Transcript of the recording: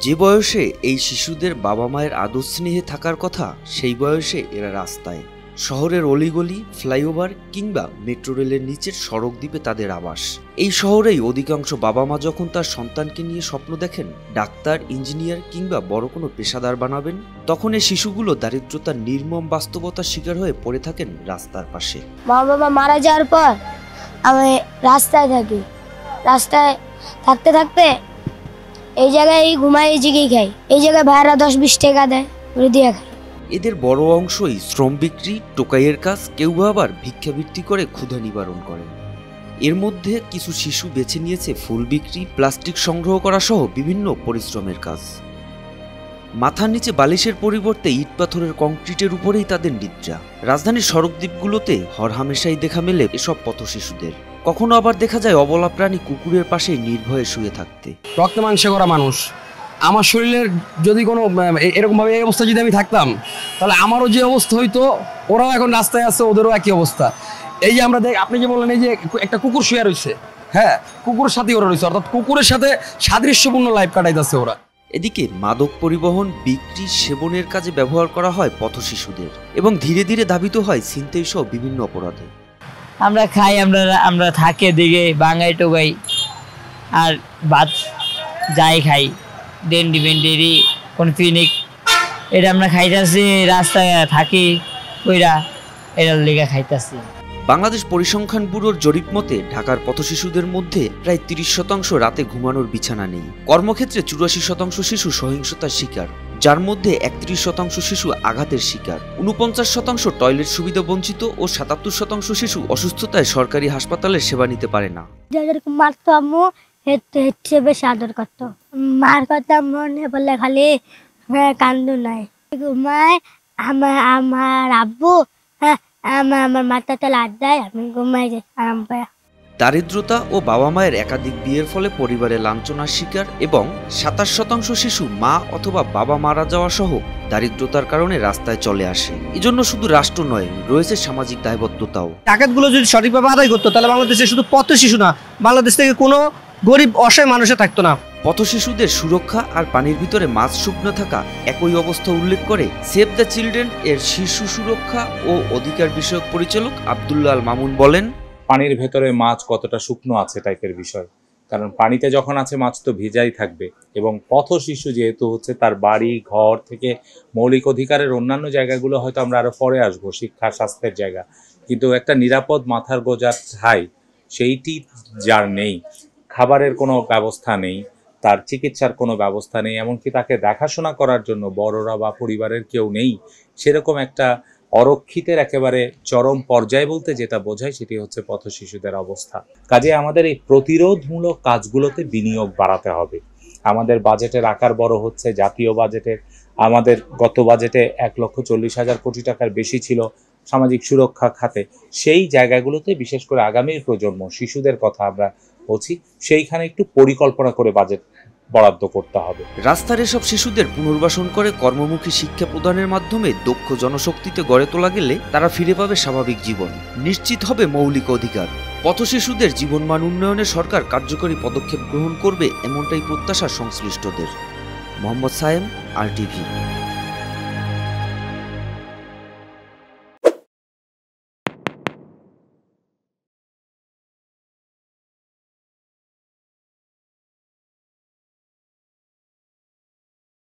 যে বয়সে এই শিশুদের বাবা মায়ের আদর স্নেহে থাকার কথা, সেই বয়সে এরা রাস্তায়। শহরের অলিগলি, ফ্লাইওভার কিংবা মেট্রো রেলের নিচের সড়ক দ্বীপে তাদের আবাস। এই শহরেই অধিকাংশ বাবা মা যখন তার সন্তানকে নিয়ে স্বপ্ন দেখেন ডাক্তার, ইঞ্জিনিয়ার কিংবা বড় কোনো পেশাদার বানাবেন, তখন এই শিশুগুলো দারিদ্রতার নির্মম বাস্তবতার শিকার হয়ে পড়ে থাকেন রাস্তার পাশে। মা বাবা মারা যাওয়ার পর আমি রাস্তায় থাকি। রাস্তায় থাকতে থাকতে এই জায়গায় ঘুমাই, এই জায়গায় খাই। এই জায়গায় ভাড়া 10-20 টাকা দেয়, ওরে দিয়ে খাই। এদের বড় অংশই শ্রম বিক্রি, টোকাইয়ের কাজ, কেউ আবার ভিক্ষাবৃত্তি করে ক্ষুধা নিবারণ করেন। এর মধ্যে কিছু শিশু বেছে নিয়েছে ফুল বিক্রি, প্লাস্টিক সংগ্রহ করা সহ বিভিন্ন পরিশ্রমের কাজ। মাথার নিচে বালিশের পরিবর্তে ইট পাথরের কংক্রিটের উপরেই তাদের নিদ্রা। রাজধানীর সড়ক দ্বীপগুলোতে হরহামেশাই দেখা মেলে এসব পথ শিশুদের। কখনো আবার দেখা যায় অবলা প্রাণী কুকুরের পাশেই নির্ভয়ে শুয়ে থাকতে। রক্ত মাংসে করা মানুষ, আমার শরীরের যদি কোনো এরকমভাবে এই অবস্থা যদি আমি থাকতাম, তাহলে আমারও যে অবস্থা হইতো, ওরাও এখন রাস্তায় আছে, ওদেরও একই অবস্থা। এই যে আমরা আপনি যে বললেন, এই যে একটা কুকুর শুয়ে রয়েছে, হ্যাঁ, কুকুরের সাথে ওরা রয়েছে, অর্থাৎ কুকুরের সাথে সাদৃশ্যপূর্ণ লাইফ কাটাইতেছে ওরা। এদিকে মাদক পরিবহন, বিক্রি, সেবনের কাজে ব্যবহার করা হয় পথ শিশুদের এবং ধীরে ধীরে ধাবিত হয় ছিনতাই সহ বিভিন্ন অপরাধে। আমরা খাই, আমরা থাকে দিকে বাঙাই টোগাই আর ভাত যাই খাই, ডেন্ডি বেন্ডেরি কোন পিনিক, এটা আমরা খাইতেছি, রাস্তায় থাকি কইরা এটার লেগে খাইতেছি। বাংলাদেশ পরিসংখ্যান ব্যুরোর জরিপ মতে ঢাকার পথ শিশুদের মধ্যে প্রায় 30% রাতে ঘুমানোর বিছানা নেই। কর্মক্ষেত্রে 84% শিশু সহিংসতার শিকার, যার মধ্যে 31% শিশু আঘাতের শিকার, 49% টয়লেট সুবিধা বঞ্চিত ও 77% শিশু অসুস্থতায় সরকারি হাসপাতালের সেবা নিতে পারে না। মারতো আম্মু, হেঁটে বেশি আদর করতো। মার কথা মনে পড়লে খালি কান্দু নাই। ঘুমায় আমার আব্বু, আমার মাথা তেল হাত দেয়, আমি ঘুমাই যাই আরাম পায়। দারিদ্রতা ও বাবা মায়ের একাধিক বিয়ের ফলে পরিবারে লাঞ্ছনার শিকার এবং 27% শিশু মা অথবা বাবা মারা যাওয়া সহ দারিদ্রতার কারণে রাস্তায় চলে আসে। এজন্য শুধু রাষ্ট্র নয়, রয়েছে সামাজিক দায়বদ্ধতাও। টাকাগুলো যদি সঠিকভাবে আদায় করতো, তাহলে বাংলাদেশে শুধু পথ শিশু না, বাংলাদেশ থেকে কোনো গরিব অসহায় মানুষে থাকতো না। পথ শিশুদের সুরক্ষা আর পানির ভিতরে মাছ শুকনো থাকা একই অবস্থা উল্লেখ করে সেভ দ্য চিলড্রেন এর শিশু সুরক্ষা ও অধিকার বিষয়ক পরিচালক আব্দুল্লাহ আল মামুন বলেন, পানির ভেতরে মাছ কতটা শুকনো আছে টাইপের বিষয়, কারণ পানিতে যখন আছে মাছ তো ভিজাই থাকবে। এবং পথ শিশু যেহেতু হচ্ছে, তার বাড়ি ঘর থেকে মৌলিক অধিকারের অন্যান্য জায়গাগুলো হয়তো আমরা আরো পরে আসবো, শিক্ষা স্বাস্থ্যের জায়গা, কিন্তু একটা নিরাপদ মাথার গোজার ঠাঁই সেইটি যার নেই, খাবারের কোনো ব্যবস্থা নেই, তার চিকিৎসার কোনো ব্যবস্থা নেই, এমনকি তাকে দেখাশোনা করার জন্য বড়রা বা পরিবারের কেউ নেই, সেরকম একটা অরক্ষিতের একেবারে চরম পর্যায়ে বলতে যেটা বোঝায় সেটি হচ্ছে পথ শিশুদের অবস্থা। কাজে আমাদের এই প্রতিরোধমূলক কাজগুলোতে বিনিয়োগ বাড়াতে হবে। আমাদের বাজেটের আকার বড় হচ্ছে, জাতীয় বাজেটের আমাদের গত বাজেটে 1,40,000 কোটি টাকার বেশি ছিল সামাজিক সুরক্ষা খাতে। সেই জায়গাগুলোতে বিশেষ করে আগামীর প্রজন্ম শিশুদের কথা আমরা বলছি, সেইখানে একটু পরিকল্পনা করে বাজেট বরাদ্দ করতে হবে। রাস্তার এসব শিশুদের পুনর্বাসন করে কর্মমুখী শিক্ষা প্রদানের মাধ্যমে দক্ষ জনশক্তিতে গড়ে তোলা গেলে তারা ফিরে পাবে স্বাভাবিক জীবন, নিশ্চিত হবে মৌলিক অধিকার। পথ শিশুদের জীবনমান উন্নয়নে সরকার কার্যকরী পদক্ষেপ গ্রহণ করবে, এমনটাই প্রত্যাশা সংশ্লিষ্টদের। মোহাম্মদ সায়েম, RTV।